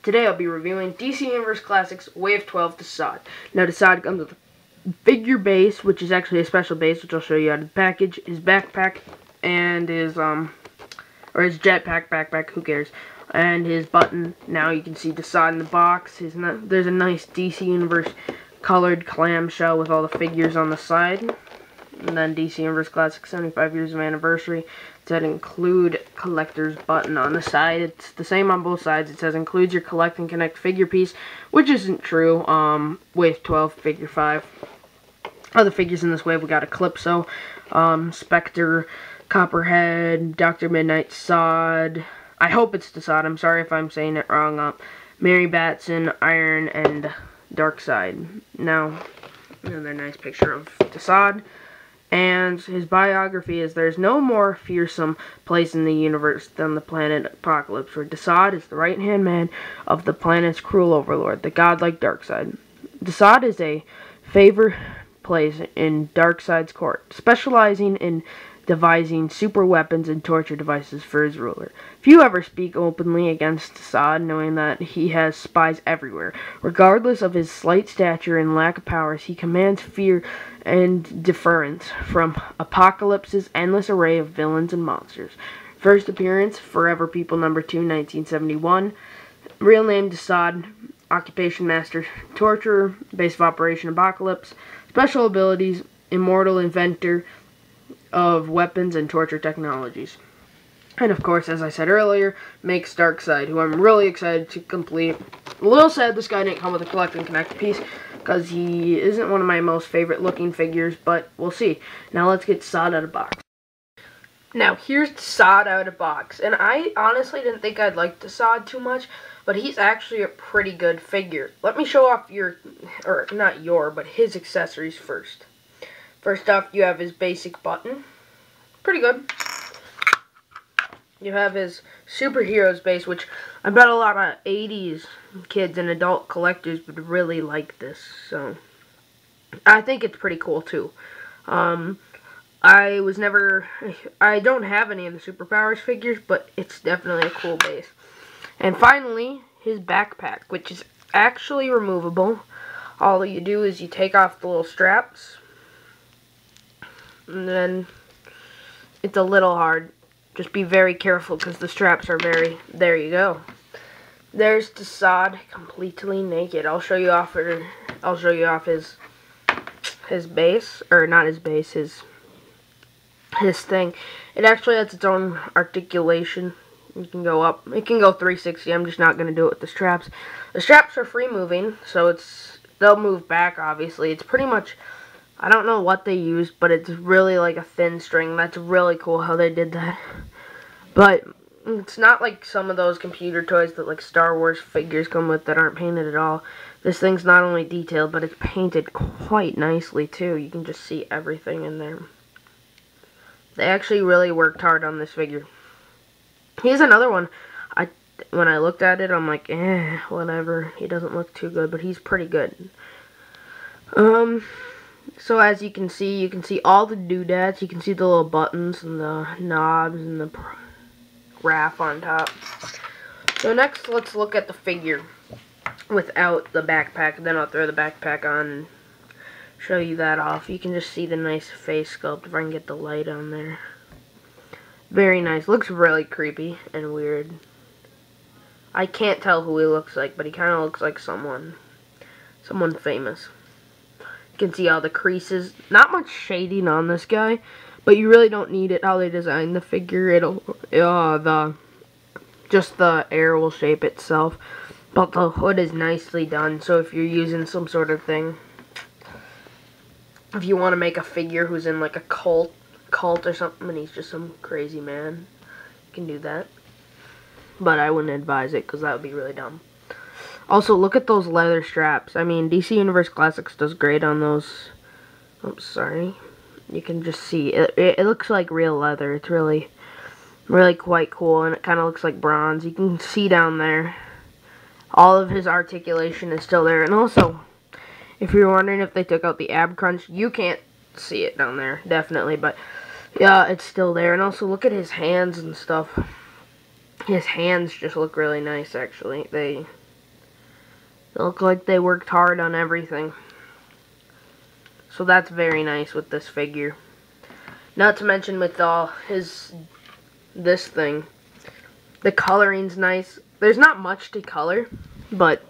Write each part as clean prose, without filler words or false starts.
Today I'll be reviewing DC Universe Classics Wave 12 DeSaad. Now DeSaad comes with a figure base, which is actually a special base, which I'll show you out of the package, his backpack, and his, or his jetpack backpack, who cares, and his button. Now you can see DeSaad in the box. There's a nice DC Universe colored clamshell with all the figures on the side. And then DC Universe Classics 75 years of anniversary. It said include collector's button on the side. It's the same on both sides. It says includes your collect and connect figure piece, which isn't true. Wave 12, figure 5. Other figures in this wave, we got Eclipso, Spectre, Copperhead, Dr. Midnight, DeSaad. I hope it's DeSaad. I'm sorry if I'm saying it wrong. Mary Batson, Iron, and Darkseid. Now, another nice picture of DeSaad. And his biography is, there's no more fearsome place in the universe than the planet Apocalypse, where DeSaad is the right-hand man of the planet's cruel overlord, the godlike Darkseid. DeSaad is a favored place in Darkseid's court, specializing in devising super weapons and torture devices for his ruler. Few ever speak openly against DeSaad, knowing that he has spies everywhere. Regardless of his slight stature and lack of powers, he commands fear and deference from Apocalypse's endless array of villains and monsters. First appearance, Forever People #2, 1971. Real name DeSaad. Occupation Master Torturer. Base of Operation Apocalypse. Special abilities, Immortal Inventor of weapons and torture technologies. And of course, as I said earlier, makes Darkseid, who I'm really excited to complete. A little sad this guy didn't come with a collect and connect piece, because he isn't one of my most favorite looking figures, but we'll see. Now let's get DeSaad out of box. Now here's DeSaad out of box, and I honestly didn't think I'd like DeSaad too much, but he's actually a pretty good figure. Let me show off but his accessories first. First off, you have his basic button. Pretty good. You have his superheroes base, which I bet a lot of 80s kids and adult collectors would really like this. So, I think it's pretty cool, too. I don't have any of the superpowers figures, but it's definitely a cool base. And finally, his backpack, which is actually removable. All you do is you take off the little straps, and then it's a little hard. Just be very careful because the straps are there you go. There's DeSaad completely naked. I'll show you off his base, or not his base, his thing. It actually has its own articulation. You can go up. It can go 360. I'm just not going to do it with the straps. The straps are free moving, so they'll move back, obviously. It's pretty much, I don't know what they used, but it's really like a thin string. That's really cool how they did that. But it's not like some of those computer toys that like Star Wars figures come with that aren't painted at all. This thing's not only detailed, but it's painted quite nicely too. You can just see everything in there. They actually really worked hard on this figure. Here's another one. When I looked at it, I'm like, whatever. He doesn't look too good, but he's pretty good. So as you can see all the doodads. You can see the little buttons and the knobs and the graph on top. So next, let's look at the figure without the backpack. Then I'll throw the backpack on and show you that off. You can just see the nice face sculpt if I can get the light on there. Very nice. Looks really creepy and weird. I can't tell who he looks like, but he kind of looks like someone famous. You can see all the creases. Not much shading on this guy, but you really don't need it. How they designed the figure, just the air will shape itself. But the hood is nicely done, so if you're using some sort of thing, if you want to make a figure who's in like a cult or something, and he's just some crazy man, you can do that. But I wouldn't advise it, because that would be really dumb. Also, look at those leather straps. I mean, DC Universe Classics does great on those. I'm sorry. You can just see. It looks like real leather. It's really quite cool, and it kind of looks like bronze. You can see down there. All of his articulation is still there. And also, if you're wondering if they took out the ab crunch, you can't see it down there, definitely. But, yeah, it's still there. And also, look at his hands and stuff. His hands just look really nice, actually. They look like they worked hard on everything. So that's very nice with this figure. Not to mention with all this thing. The coloring's nice. There's not much to color, but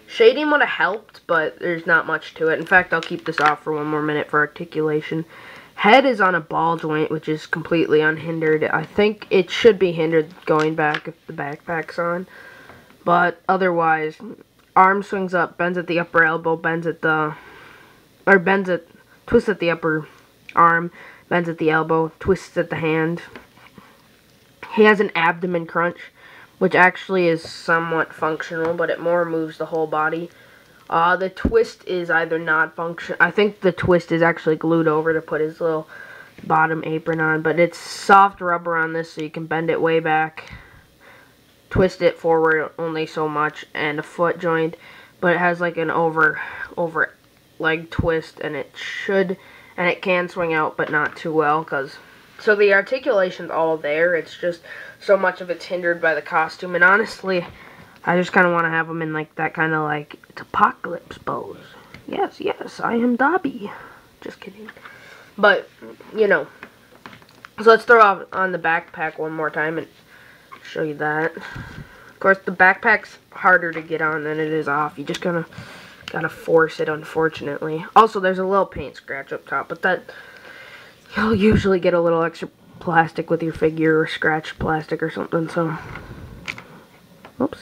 shading would have helped, but there's not much to it. In fact, I'll keep this off for one more minute for articulation. Head is on a ball joint, which is completely unhindered. I think it should be hindered going back if the backpack's on. But otherwise, arm swings up, bends at the upper elbow, twists at the upper arm, bends at the elbow, twists at the hand. He has an abdomen crunch, which actually is somewhat functional, but it more moves the whole body. The twist is either not function. I think the twist is actually glued over to put his little bottom apron on, but it's soft rubber on this, so you can bend it way back, twist it forward only so much, and a foot joint, but it has like an over leg twist, and it can swing out, but not too well, so the articulation's all there. It's just so much of it's hindered by the costume, and honestly, I just kind of want to have him in like that kind of like it's apocalypse pose. Yes, I am Dobby. Just kidding. But, you know. So let's throw on the backpack one more time and show you that. Of course, the backpack's harder to get on than it is off. You just gotta force it, unfortunately. Also, there's a little paint scratch up top, but that you'll usually get a little extra plastic with your figure, or scratch plastic or something, so oops.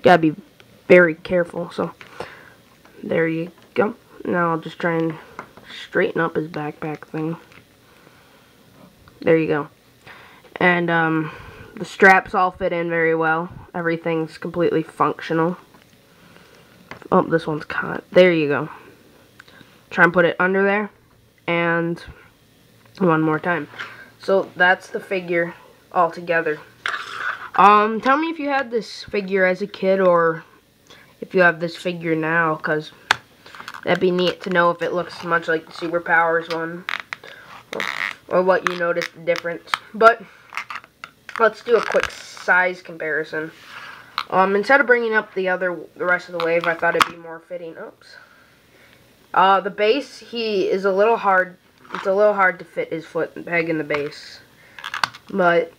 Gotta be very careful, so there you go. Now I'll just try and straighten up his backpack thing. There you go. And the straps all fit in very well. Everything's completely functional. Oh, this one's caught. There you go. Try and put it under there. And one more time. So that's the figure all together. Tell me if you had this figure as a kid, or if you have this figure now, because that'd be neat to know if it looks much like the Superpowers one, or what you noticed the difference. But let's do a quick size comparison. Instead of bringing up the rest of the wave, I thought it'd be more fitting. Oops. The base, he is a little hard. It's a little hard to fit his foot peg in the base, but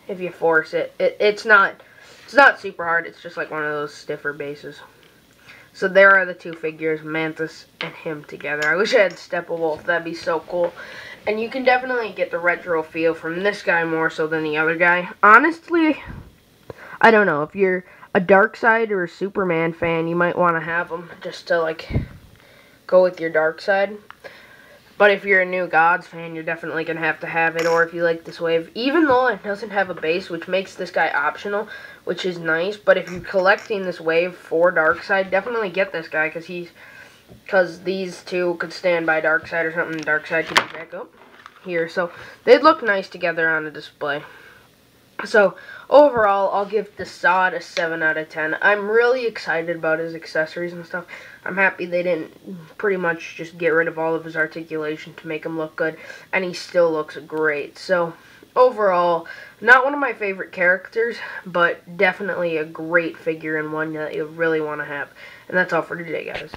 if you force it, it's not super hard. It's just like one of those stiffer bases. So there are the two figures, Mantis and him together. I wish I had Steppenwolf. That'd be so cool. And you can definitely get the retro feel from this guy more so than the other guy. Honestly, I don't know. If you're a Darkseid or a Superman fan, you might want to have him just to like go with your Darkseid. But if you're a New Gods fan, you're definitely going to have it. Or if you like this wave, even though it doesn't have a base, which makes this guy optional, which is nice. But if you're collecting this wave for Darkseid, definitely get this guy, because these two could stand by Darkseid or something. Darkseid could be back up here. So they'd look nice together on a display. So overall, I'll give DeSaad a 7 out of 10. I'm really excited about his accessories and stuff. I'm happy they didn't pretty much just get rid of all of his articulation to make him look good, and he still looks great. So overall, not one of my favorite characters, but definitely a great figure and one that you really want to have. And that's all for today, guys.